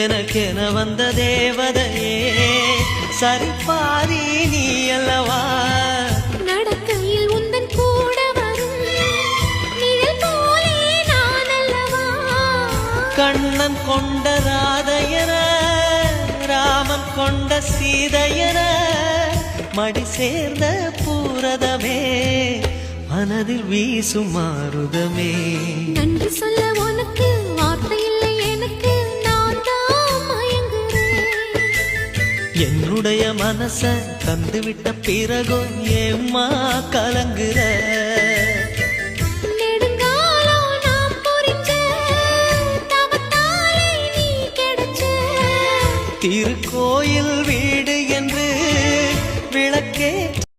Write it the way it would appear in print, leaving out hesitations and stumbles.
எனக்கென வந்த தேவதையே சரிபாதி நீ அல்லவா நடக்கையில் உந்தன் கூட வரும் நிழல் போலே நான் அல்லவா கண்ணன் கொண்ட ராதையர ராமன் கொண்ட சீதையர மடி சேர்ந்த பூரதமே மனதில் வீசும் மாறுதமே நன்றி சொல்ல உனக்கு வார்த்தை இல்லை எனக்கு நான் தான் மயங்குறேன் என்னுடைய மனச தந்துவிட்ட பிறகும் ஏம்மா கலங்குற